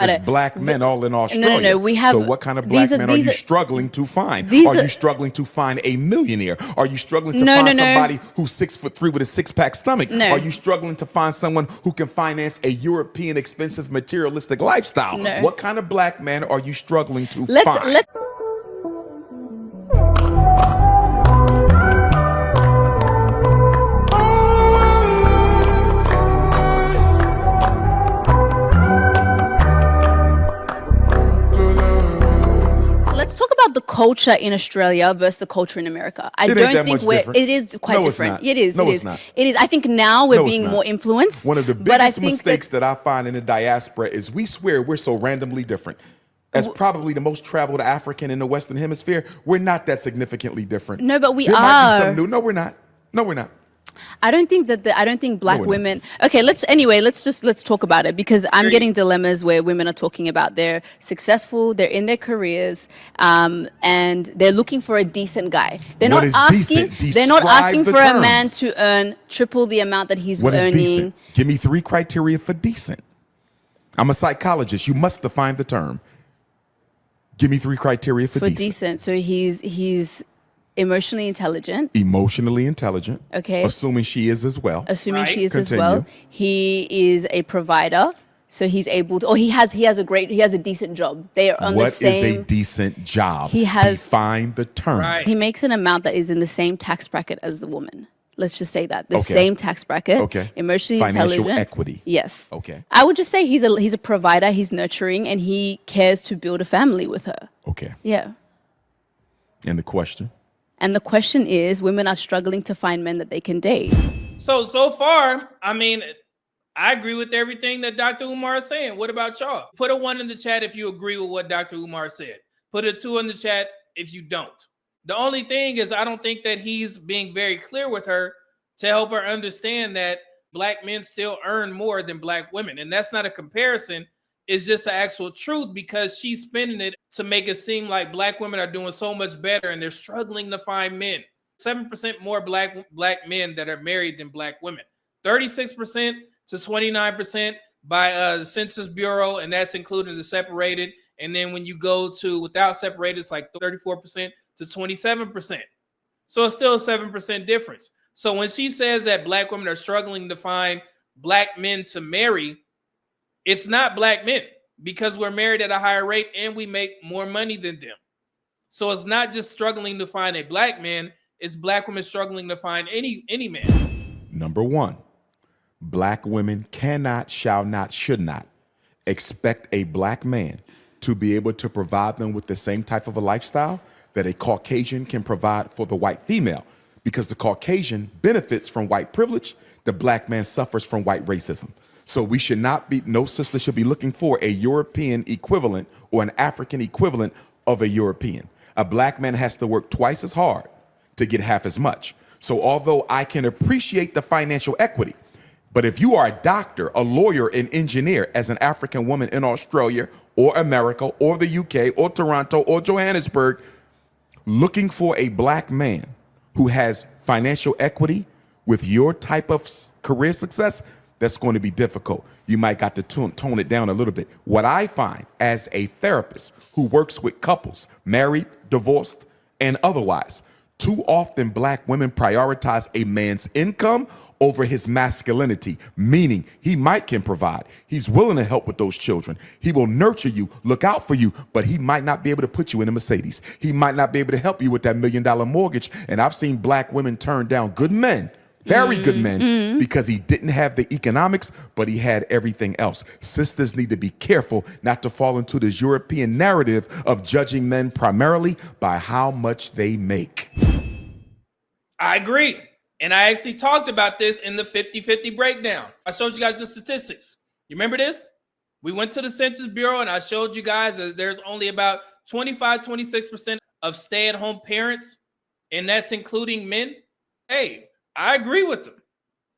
There's black men all in Australia. No. We have. So what kind of black men are you struggling to find? Are you struggling to find a millionaire? Are you struggling to find somebody who's 6'3" with a six-pack stomach? No. Are you struggling to find someone who can finance a European expensive materialistic lifestyle? No. What kind of black man are you struggling to find? Let's talk about the culture in Australia versus the culture in America. I don't think it is quite different. It is. It is. I think now we're being more influenced. One of the biggest mistakes that I find in the diaspora is we swear we're so randomly different. As probably the most traveled African in the Western Hemisphere, we're not that significantly different. No, but we there are. Might be something new. No, we're not. No, we're not. I don't think black women. Okay, let's talk about it, because I'm getting dilemmas where women are talking about they're successful, they're in their careers, and they're looking for a decent guy. They're not asking for a man to earn triple the amount that he's earning. What is decent? Give me 3 criteria for decent. I'm a psychologist. You must define the term. Give me 3 criteria for decent. So he's emotionally intelligent. Emotionally intelligent. Okay. Assuming she is as well. Assuming she is as well. He is a provider. So he's able to, or he has a decent job. They are on the same. What is a decent job? Define the term. Right. He makes an amount that is in the same tax bracket as the woman. Let's just say that. Same tax bracket. Okay. Emotionally Financial intelligent. equity. Yes. Okay. I would just say he's a provider, he's nurturing, and he cares to build a family with her. Okay. Yeah. And the question? And the question is, women are struggling to find men that they can date. So far, I mean, I agree with everything that Dr. Umar is saying. What about y'all? Put a 1 in the chat if you agree with what Dr. Umar said. Put a 2 in the chat if you don't. The only thing is, I don't think that he's being very clear with her to help her understand that black men still earn more than black women. And that's not a comparison. It's just the actual truth, because she's spinning it to make it seem like black women are doing so much better and they're struggling to find men. 7% more black men that are married than black women. 36% to 29% by the Census Bureau, and that's including the separated. And then when you go to without separated, it's like 34% to 27%. So it's still a 7% difference. So when she says that black women are struggling to find black men to marry, it's not black men, because we're married at a higher rate and we make more money than them. So it's not just struggling to find a black man, it's black women struggling to find any man. Number 1, black women cannot, shall not, should not expect a black man to be able to provide them with the same type of a lifestyle that a Caucasian can provide for the white female, because the Caucasian benefits from white privilege, the black man suffers from white racism. So we should not be, no sister should be looking for a European equivalent or an African equivalent of a European. A black man has to work twice as hard to get half as much. So although I can appreciate the financial equity, but if you are a doctor, a lawyer, an engineer as an African woman in Australia or America or the UK or Toronto or Johannesburg, looking for a black man who has financial equity with your type of career success, that's going to be difficult. You might got to tone it down a little bit. What I find as a therapist who works with couples, married, divorced, and otherwise, too often black women prioritize a man's income over his masculinity, meaning he can provide. He's willing to help with those children. He will nurture you, look out for you, but he might not be able to put you in a Mercedes. He might not be able to help you with that $1 million mortgage. And I've seen black women turn down good men, very good men, because he didn't have the economics, but he had everything else. Sisters need to be careful not to fall into this European narrative of judging men primarily by how much they make. I agree. And I actually talked about this in the 50-50 breakdown. I showed you guys the statistics. You remember this? We went to the Census Bureau and I showed you guys that there's only about 26% of stay-at-home parents, and that's including men. Hey, I agree with him.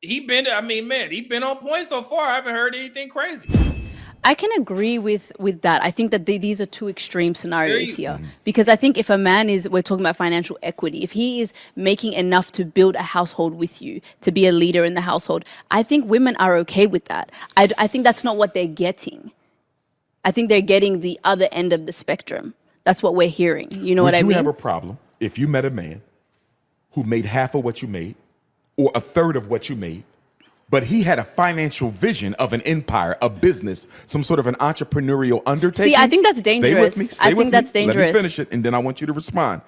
He's been on point so far. I haven't heard anything crazy. I can agree with that. I think that these are two extreme scenarios here. Because I think if a man we're talking about financial equity, if he is making enough to build a household with you, to be a leader in the household, I think women are okay with that. I think that's not what they're getting. I think they're getting the other end of the spectrum. That's what we're hearing. You know what I mean? Would you have a problem if you met a man who made half of what you made or a third of what you made, but he had a financial vision of an empire, a business, some sort of an entrepreneurial undertaking? See, I think that's dangerous. Stay with me. That's dangerous. Let me finish it, and then I want you to respond.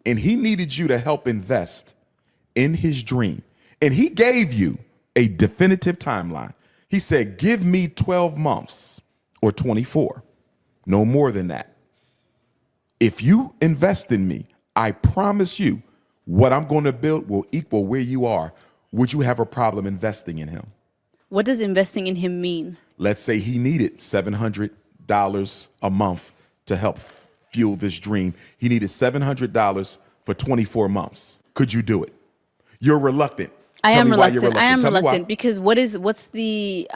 And he needed you to help invest in his dream. And he gave you a definitive timeline. He said, give me 12 months or 24, no more than that. If you invest in me, I promise you what I'm going to build will equal where you are. Would you have a problem investing in him? What does investing in him mean? Let's say he needed $700 a month to help fuel this dream. He needed $700 for 24 months. Could you do it? You're reluctant. I am reluctant. I am reluctant because what's the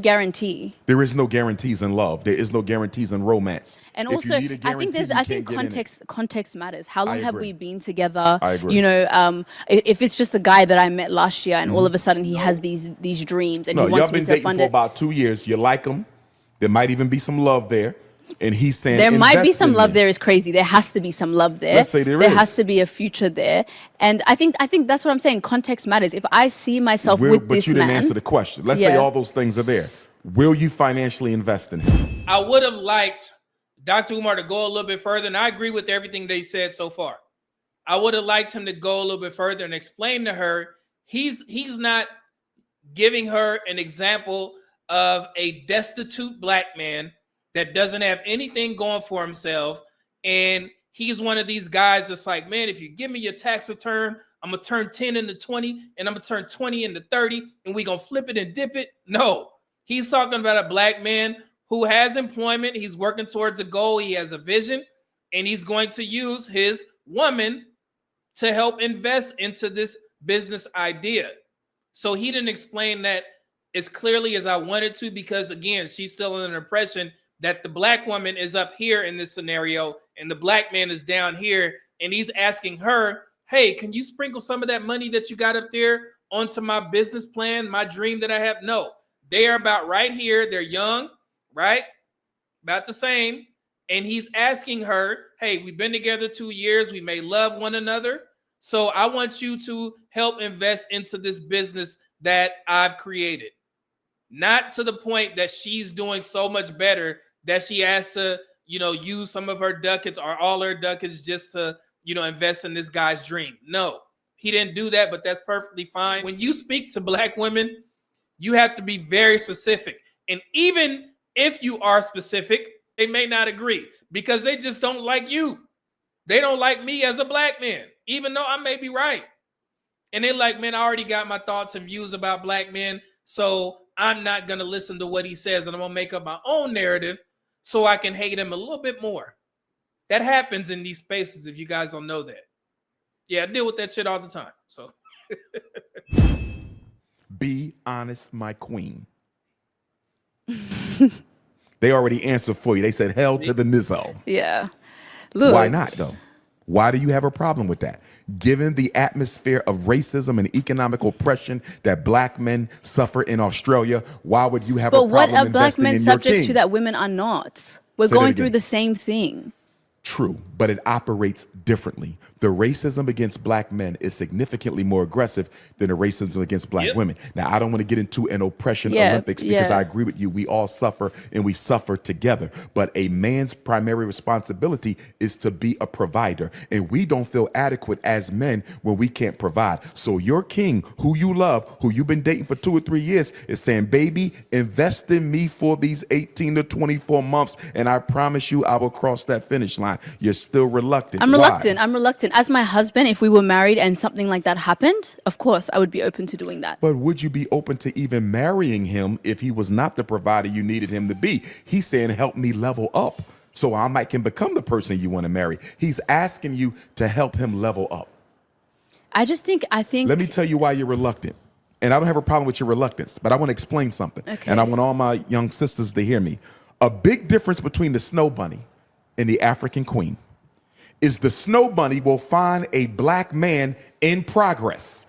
guarantee? There is no guarantees in love. There is no guarantees in romance. And If also, you need a guarantee, I think you can't get in it. context matters. How long I have agree. we been together? I agree. You know, if it's just a guy that I met last year and all of a sudden he has these dreams and No, he y'all wants me been to dating fund for it. about 2 years. You like him. There might even be some love there. And he's saying There might be invest some in love me. there is crazy. There has to be some love there. Let's say there There is. has to be a future there. And I think that's what I'm saying. Context matters. If I see myself with But this you didn't man, answer the question. Let's say Yeah. all those things are there. Will you financially invest in him? I would have liked Dr. Umar to go a little bit further, and I agree with everything they said so far. I would have liked him to go a little bit further and explain to her he's not giving her an example of a destitute black man that doesn't have anything going for himself, and he's one of these guys that's like, man, if you give me your tax return, I'm gonna turn 10 into 20, and I'm gonna turn 20 into 30, and we gonna flip it and dip it. No, he's talking about a black man who has employment. He's working towards a goal. He has a vision, and he's going to use his woman to help invest into this business idea. So he didn't explain that as clearly as I wanted to, because again, she's still in an impression that the black woman is up here in this scenario and the black man is down here, and he's asking her, hey, can you sprinkle some of that money that you got up there onto my business plan, my dream that I have? No, they are about right here. They're young, right? About the same. And he's asking her, hey, we've been together 2 years. We may love one another. So I want you to help invest into this business that I've created. Not to the point that she's doing so much better that she has to, use some of her ducats or all her ducats just to, invest in this guy's dream. No, he didn't do that, but that's perfectly fine. When you speak to black women, you have to be very specific. And even if you are specific, they may not agree because they just don't like you. They don't like me as a black man, even though I may be right. And they're like, man, I already got my thoughts and views about black men, so I'm not going to listen to what he says, and I'm going to make up my own narrative so I can hate him a little bit more. That happens in these spaces if you guys don't know that. Yeah, I deal with that shit all the time. So Be honest, my queen. They already answered for you. They said hell to the nizzo. Yeah. Look, Why not, though? Why do you have a problem with that? Given the atmosphere of racism and economic oppression that black men suffer in Australia, why would you have a but problem what are black investing men in your subject king? to that women are not? We're Say that going again. through the same thing. True, but it operates differently. The racism against black men is significantly more aggressive than the racism against black women. Now, I don't want to get into an oppression Olympics because I agree with you. We all suffer and we suffer together. But a man's primary responsibility is to be a provider. And we don't feel adequate as men when we can't provide. So your king, who you love, who you've been dating for 2 or 3 years, is saying, baby, invest in me for these 18 to 24 months. And I promise you I will cross that finish line. You're still reluctant. I'm Why? reluctant. I'm reluctant. As my husband, if we were married and something like that happened, of course, I would be open to doing that. But would you be open to even marrying him if he was not the provider you needed him to be? He's saying, help me level up so I can become the person you want to marry. He's asking you to help him level up. I think. Let me tell you why you're reluctant. And I don't have a problem with your reluctance, but I want to explain something. Okay. And I want all my young sisters to hear me. A big difference between the snow bunny and the African queen is the snow bunny will find a black man in progress.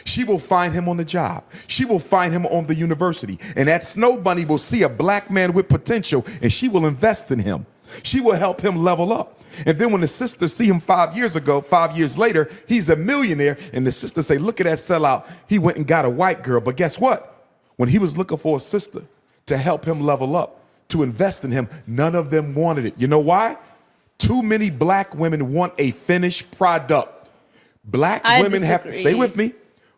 She will find him on the job. She will find him on the university. And that snow bunny will see a black man with potential, and she will invest in him. She will help him level up. And then when the sister see him 5 years ago, 5 years later, he's a millionaire, and the sister say, look at that sellout. He went and got a white girl. But guess what? When he was looking for a sister to help him level up, to invest in him, none of them wanted it. You know why? Too many black women want a finished product. Black women have to, stay with me.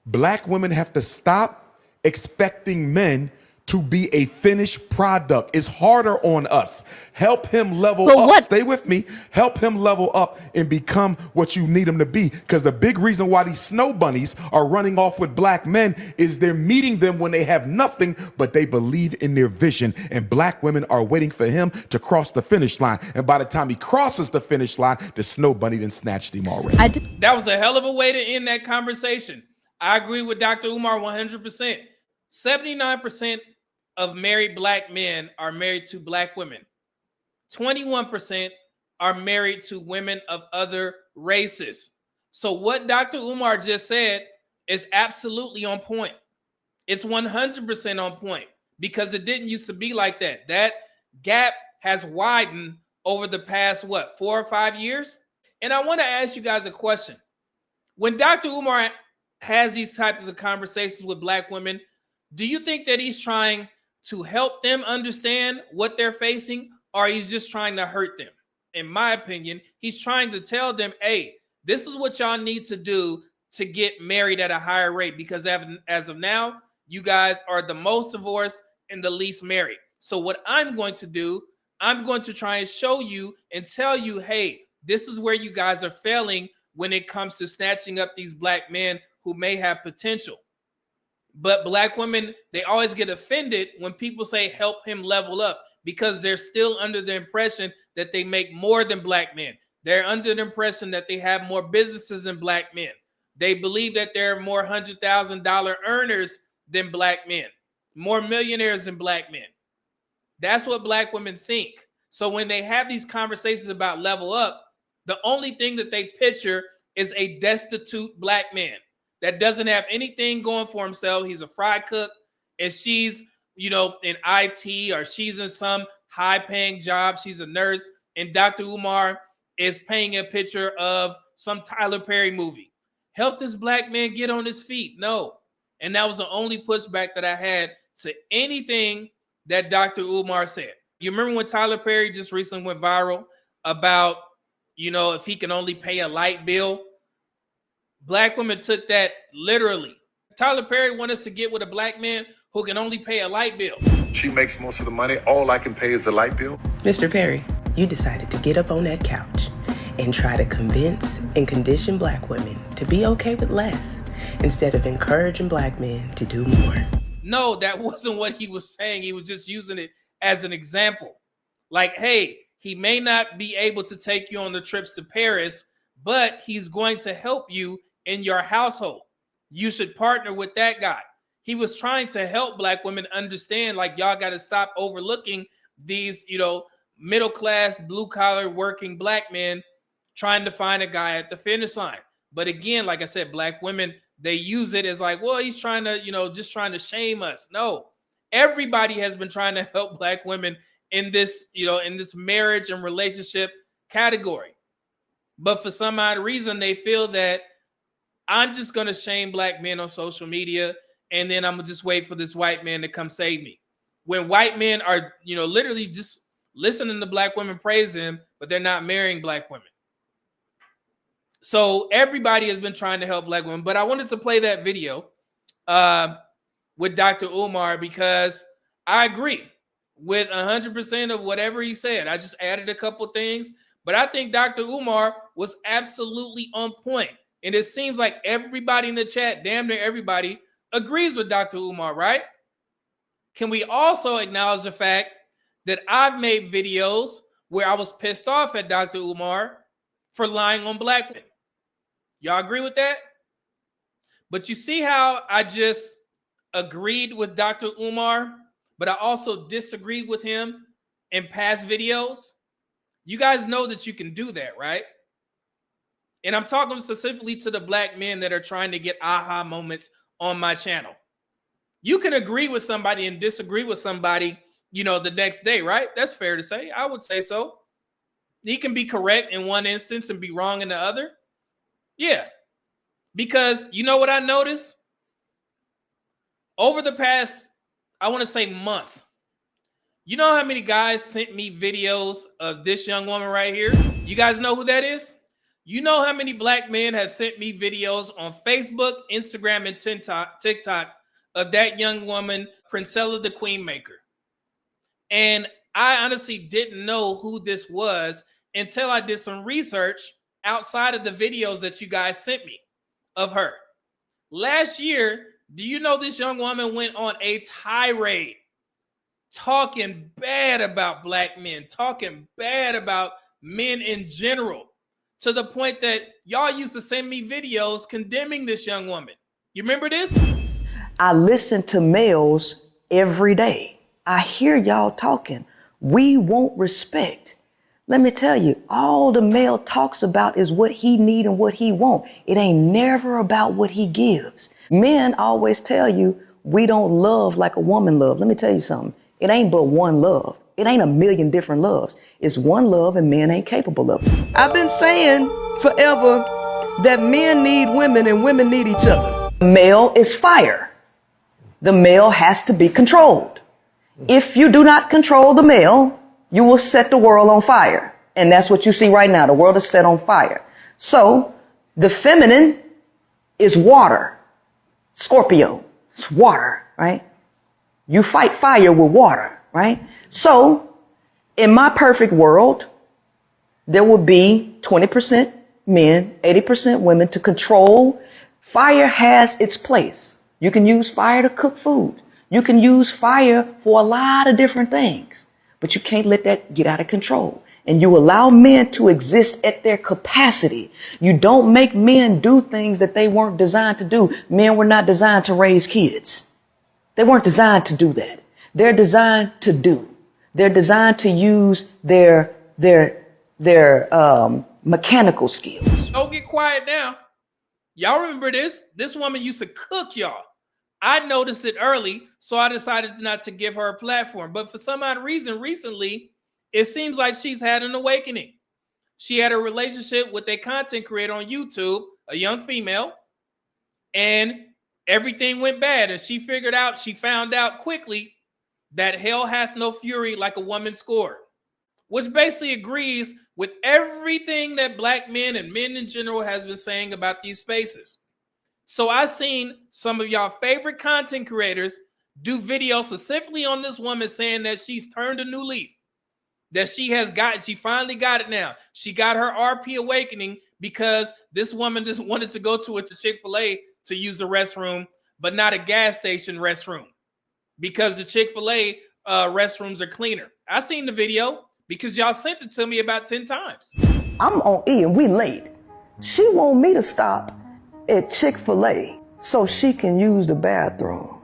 Black women have to stop expecting men to be a finished product. It's harder on us. Help him level up. What? Stay with me. Help him level up and become what you need him to be. Because the big reason why these snow bunnies are running off with black men is they're meeting them when they have nothing, but they believe in their vision. And black women are waiting for him to cross the finish line. And by the time he crosses the finish line, the snow bunny done snatched him already. That was a hell of a way to end that conversation. I agree with Dr. Umar 100%. 79% of married black men are married to black women. 21% are married to women of other races. So what Dr. Umar just said is absolutely on point. It's 100% on point because it didn't used to be like that. That gap has widened over the past, 4 or 5 years? And I want to ask you guys a question. When Dr. Umar has these types of conversations with black women, do you think that he's trying to help them understand what they're facing, or he's just trying to hurt them? In my opinion, he's trying to tell them, hey, this is what y'all need to do to get married at a higher rate, because as of now, you guys are the most divorced and the least married. So what I'm going to do, I'm going to try and show you and tell you, hey, this is where you guys are failing when it comes to snatching up these black men who may have potential. But black women, they always get offended when people say help him level up, because they're still under the impression that they make more than black men. They're under the impression that they have more businesses than black men. They believe that there are more $100,000 earners than black men, more millionaires than black men. That's what black women think. So when they have these conversations about level up, the only thing that they picture is a destitute black man that doesn't have anything going for himself. He's a fry cook, and she's, in IT, or she's in some high-paying job. She's a nurse, and Dr. Umar is painting a picture of some Tyler Perry movie. Help this black man get on his feet. No. And that was the only pushback that I had to anything that Dr. Umar said. You remember when Tyler Perry just recently went viral about, if he can only pay a light bill? Black women took that literally. Tyler Perry wanted us to get with a black man who can only pay a light bill. She makes most of the money. All I can pay is the light bill. Mr. Perry, you decided to get up on that couch and try to convince and condition black women to be okay with less instead of encouraging black men to do more. No, that wasn't what he was saying. He was just using it as an example. Like, hey, he may not be able to take you on the trips to Paris, but he's going to help you in your household. You should partner with that guy. He was trying to help black women understand, like, y'all got to stop overlooking these, middle-class, blue-collar working black men trying to find a guy at the finish line. But again, like I said, black women, they use it as like, well, he's trying to, just trying to shame us. No, everybody has been trying to help black women in this, in this marriage and relationship category. But for some odd reason, they feel that I'm just going to shame black men on social media, and then I'm going to just wait for this white man to come save me. When white men are, literally just listening to black women praise him, but they're not marrying black women. So everybody has been trying to help black women. But I wanted to play that video with Dr. Umar because I agree with 100% of whatever he said. I just added a couple things. But I think Dr. Umar was absolutely on point. And it seems like everybody in the chat, damn near everybody, agrees with Dr. Umar, right? Can we also acknowledge the fact that I've made videos where I was pissed off at Dr. Umar for lying on black men? Y'all agree with that? But you see how I just agreed with Dr. Umar, but I also disagreed with him in past videos? You guys know that you can do that, right? And I'm talking specifically to the black men that are trying to get aha moments on my channel. You can agree with somebody and disagree with somebody, you know, the next day, right? That's fair to say. I would say so. He can be correct in one instance and be wrong in the other. Yeah. Because you know what I noticed? Over the past, I want to say month, you know how many guys sent me videos of this young woman right here? You guys know who that is? You know how many black men have sent me videos on Facebook, Instagram, and TikTok of that young woman, Princella the Queen Maker. And I honestly didn't know who this was until I did some research outside of the videos that you guys sent me of her. Last year, do you know this young woman went on a tirade talking bad about black men, talking bad about men in general, to the point that y'all used to send me videos condemning this young woman. You remember this? I listen to males every day. I hear y'all talking. We want respect. Let me tell you, all the male talks about is what he need and what he want. It ain't never about what he gives. Men always tell you we don't love like a woman love. Let me tell you something. It ain't but one love. It ain't a million different loves. It's one love and men ain't capable of it. I've been saying forever that men need women and women need each other. Male is fire. The male has to be controlled. If you do not control the male, you will set the world on fire. And that's what you see right now. The world is set on fire. So the feminine is water. Scorpio, it's water, right? You fight fire with water, right? So in my perfect world, there will be 20% men, 80% women to control. Fire has its place. You can use fire to cook food. You can use fire for a lot of different things, but you can't let that get out of control. And you allow men to exist at their capacity. You don't make men do things that they weren't designed to do. Men were not designed to raise kids. They weren't designed to do that. They're designed to do. They're designed to use their mechanical skills. Don't get quiet now. Y'all remember this? This woman used to cook y'all. I noticed it early, so I decided not to give her a platform. But for some odd reason, recently, it seems like she's had an awakening. She had a relationship with a content creator on YouTube, a young female, and everything went bad. And she found out quickly that hell hath no fury like a woman scorned, which basically agrees with everything that black men and men in general has been saying about these spaces. So I've seen some of y'all favorite content creators do videos specifically on this woman saying that she's turned a new leaf, that she finally got it now. She got her RP awakening because this woman just wanted to go to a Chick-fil-A to use the restroom, but not a gas station restroom because the Chick-fil-A restrooms are cleaner. I seen the video because y'all sent it to me about 10 times. I'm on E and we late. She want me to stop at Chick-fil-A so she can use the bathroom.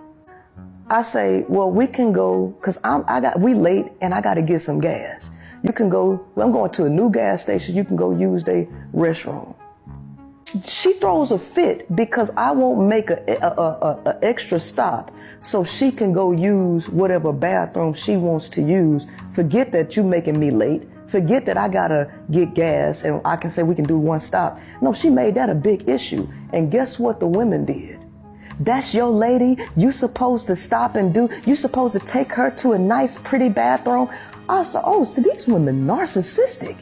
I say, well, we can go, cause we late and I gotta get some gas. You can go, I'm going to a new gas station. You can go use the restroom. She throws a fit because I won't make a extra stop so she can go use whatever bathroom she wants to use. Forget that you making me late. Forget that I gotta get gas and I can say we can do one stop. No, she made that a big issue. And guess what the women did? That's your lady. You supposed to stop and do, you supposed to take her to a nice, pretty bathroom. I said, oh, so these women narcissistic.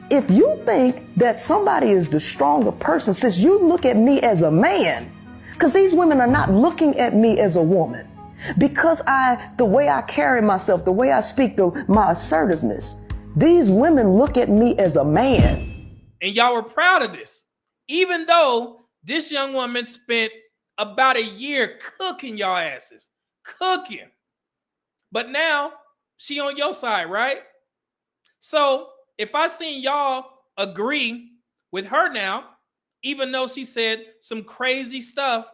If you think that somebody is the stronger person, since you look at me as a man, because these women are not looking at me as a woman, because the way I carry myself, the way I speak, my assertiveness, these women look at me as a man. And y'all were proud of this, even though this young woman spent about a year cooking y'all asses, cooking. But now she on your side, right? So if I seen y'all agree with her now, even though she said some crazy stuff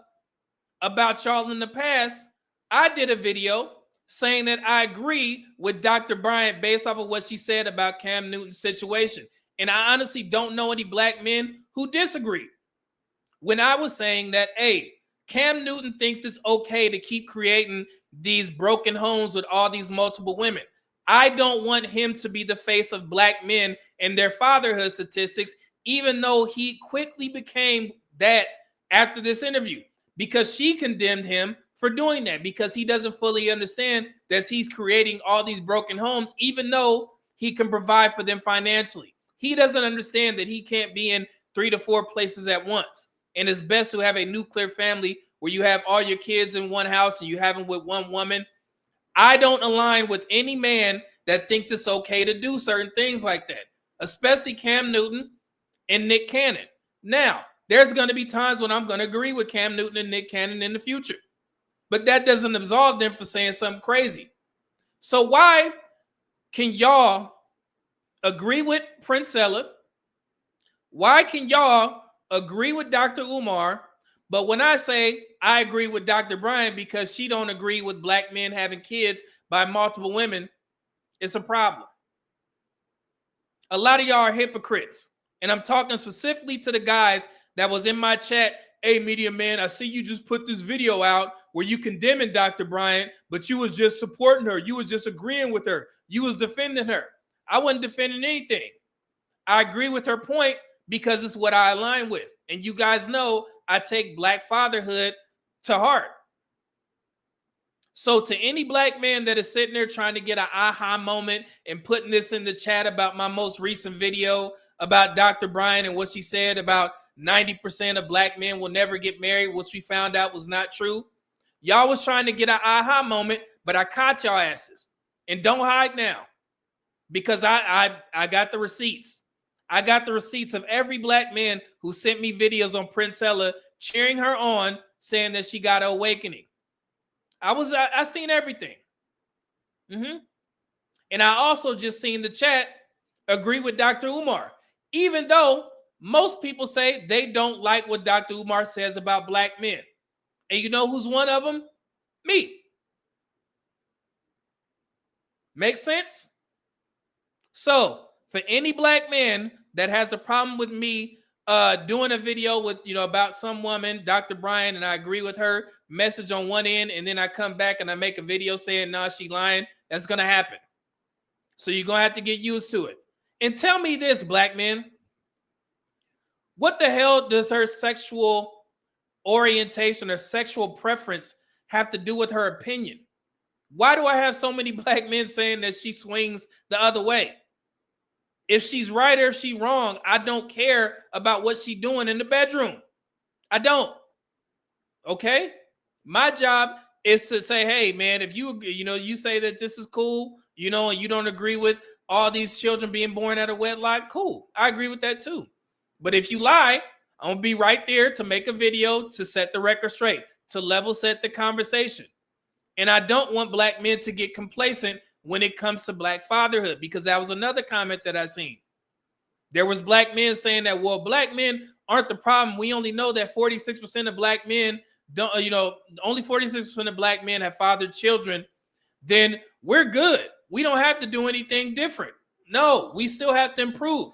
about y'all in the past, I did a video saying that I agree with Dr. Bryant based off of what she said about Cam Newton's situation. And I honestly don't know any black men who disagree. When I was saying that, hey, Cam Newton thinks it's okay to keep creating these broken homes with all these multiple women. I don't want him to be the face of black men and their fatherhood statistics, even though he quickly became that after this interview, because she condemned him for doing that, because he doesn't fully understand that he's creating all these broken homes, even though he can provide for them financially. He doesn't understand that he can't be in 3 to 4 places at once. And it's best to have a nuclear family where you have all your kids in one house and you have them with one woman. I don't align with any man that thinks it's okay to do certain things like that, especially Cam Newton and Nick Cannon. Now, there's going to be times when I'm going to agree with Cam Newton and Nick Cannon in the future, but that doesn't absolve them for saying something crazy. So why can y'all agree with Princella? Why can y'all agree with Dr. Umar? But when I say I agree with Dr. Bryant because she don't agree with black men having kids by multiple women, it's a problem. A lot of y'all are hypocrites. And I'm talking specifically to the guys that was in my chat. Hey, media man, I see you just put this video out where you condemning Dr. Bryant, but you was just supporting her. You was just agreeing with her. You was defending her. I wasn't defending anything. I agree with her point because it's what I align with. And you guys know I take black fatherhood to heart. So to any black man that is sitting there trying to get an aha moment and putting this in the chat about my most recent video about Dr. Bryant and what she said about 90% of black men will never get married, which we found out was not true. Y'all was trying to get an aha moment, but I caught y'all asses. And don't hide now, because I got the receipts. I got the receipts of every black man who sent me videos on Princella cheering her on, saying that she got an awakening. I seen everything. And I also just seen the chat agree with Dr. Umar, even though most people say they don't like what Dr. Umar says about black men. And you know who's one of them? Me. Make sense? So for any black man that has a problem with me doing a video with, about some woman, Dr. Bryant, and I agree with her, message on one end, and then I come back and I make a video saying, nah, she lying, that's going to happen. So you're going to have to get used to it. And tell me this, black men, what the hell does her sexual orientation or sexual preference have to do with her opinion? Why do I have so many black men saying that she swings the other way? If she's right or if she's wrong, I don't care about what she's doing in the bedroom. I don't. Okay? My job is to say, hey, man, if you say that this is cool, and you don't agree with all these children being born out of wedlock, cool. I agree with that too. But if you lie, I'm going to be right there to make a video to set the record straight, to level set the conversation. And I don't want black men to get complacent when it comes to black fatherhood, because that was another comment that I seen. There was black men saying that, well, black men aren't the problem. We only know that 46% of black men don't, only 46% of black men have fathered children. Then we're good. We don't have to do anything different. No, we still have to improve.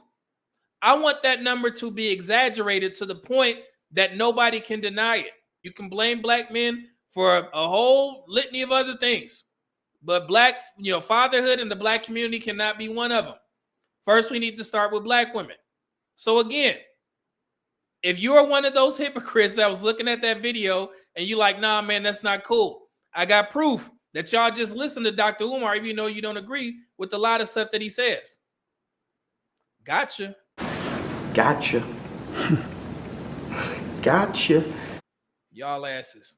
I want that number to be exaggerated to the point that nobody can deny it. You can blame black men for a whole litany of other things, but black, fatherhood in the black community cannot be one of them. First, we need to start with black women. So again, if you're one of those hypocrites that was looking at that video and you like, nah, man, that's not cool, I got proof that y'all just listen to Dr. Umar, even though you don't agree with a lot of stuff that he says. Gotcha. Gotcha. Gotcha. Y'all asses.